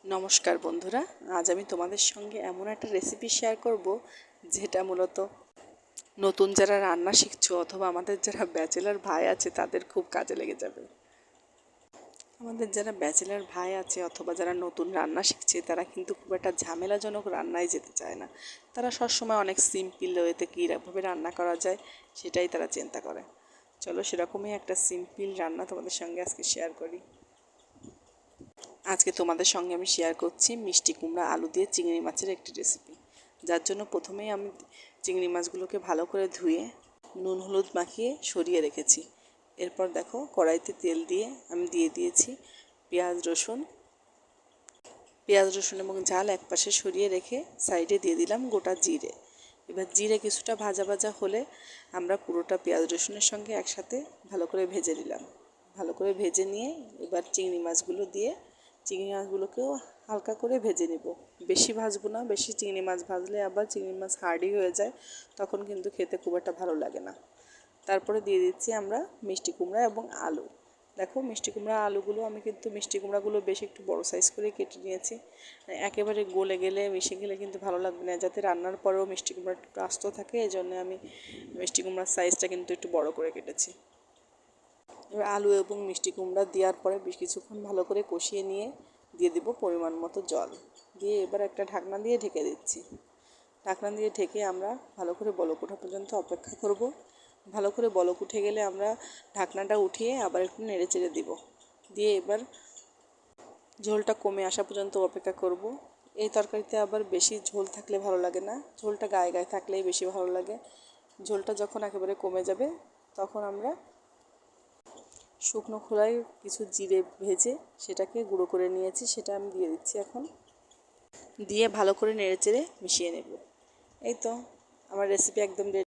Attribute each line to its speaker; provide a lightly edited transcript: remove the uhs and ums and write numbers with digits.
Speaker 1: নমস্কার বন্ধুরা, আজ আমি তোমাদের সঙ্গে এমন একটা রেসিপি শেয়ার করব যেটা মূলত নতুন যারা রান্না শিখছো অথবা আমাদের যারা ব্যাচেলার ভাই আছে তাদের খুব কাজে লেগে যাবে। আমাদের যারা ব্যাচেলার ভাই আছে অথবা যারা নতুন রান্না শিখছে তারা কিন্তু খুব একটা ঝামেলাজনক রান্নায় যেতে চায় না। তারা সবসময় অনেক সিম্পল ওয়েতে কীভাবে রান্না করা যায় সেটাই তারা চিন্তা করে। চলো সেরকমই একটা সিম্পল রান্না তোমাদের সঙ্গে আজকে শেয়ার করি। আজকে তোমাদের সঙ্গে আমি শেয়ার করছি মিষ্টি কুমড়া আলু দিয়ে চিংড়ি মাছের একটি রেসিপি। যার জন্য প্রথমেই আমি চিংড়ি মাছগুলোকে ভালো করে ধুয়ে নুন হলুদ মাখিয়ে সরিয়ে রেখেছি। এরপর দেখো কড়াইতে তেল দিয়ে আমি দিয়ে দিয়েছি পেঁয়াজ রসুন এবং ঝাল একপাশে সরিয়ে রেখে সাইডে দিয়ে দিলাম গোটা জিরে। এবার জিরে কিছুটা ভাজা ভাজা হলে আমরা পুরোটা পেঁয়াজ রসুনের সঙ্গে একসাথে ভালো করে ভেজে নিলাম। ভালো করে ভেজে নিয়ে এবার চিংড়ি মাছগুলোকেও হালকা করে ভেজে নেব। বেশি ভাজবো না, বেশি চিংড়ি মাছ ভাজলে আবার চিংড়ি মাছ হার্ডি হয়ে যায়, তখন কিন্তু খেতে খুব একটা ভালো লাগে না। তারপরে দিয়ে দিচ্ছি আমরা মিষ্টি কুমড়া এবং আলু। দেখো মিষ্টি কুমড়া আলুগুলো আমি কিন্তু মিষ্টি কুমড়াগুলো বেশ একটু বড় সাইজ করে কেটে নিয়েছি। একেবারে গলে গেলে মিশে গেলে কিন্তু ভালো লাগবে না, যাতে রান্নার পরেও মিষ্টি কুমড়া একটু আস্ত থাকে, এই জন্য আমি মিষ্টি কুমড়ার সাইজটা কিন্তু একটু বড় করে কেটেছি। এবার আলু এবং মিষ্টি কুমড়া দেওয়ার পরে বেশ কিছুক্ষণ ভালো করে কষিয়ে নিয়ে দিয়ে দেবো পরিমাণ মতো জল। দিয়ে এবার একটা ঢাকনা দিয়ে ঢেকে দিচ্ছি। ঢাকনা দিয়ে ঢেকে আমরা ভালো করে বলক ওঠা পর্যন্ত অপেক্ষা করব। ভালো করে বলক উঠে গেলে আমরা ঢাকনাটা উঠিয়ে আবার একটু নেড়ে চেড়ে দিব। দিয়ে এবার ঝোলটা কমে আসা পর্যন্ত অপেক্ষা করব। এই তরকারিতে আবার বেশি ঝোল থাকলে ভালো লাগে না, ঝোলটা গায়ে গায়ে থাকলেই বেশি ভালো লাগে। ঝোলটা যখন একেবারে কমে যাবে তখন আমরা শুকনো খোলায় কিছু জিরে ভেজে সেটাকে গুঁড়ো করে নিয়েছি, সেটা আমি দিয়ে দিচ্ছি এখন। দিয়ে ভালো করে নেড়ে চেড়ে মিশিয়ে নেব। এই তো আমার রেসিপি একদম রেডি।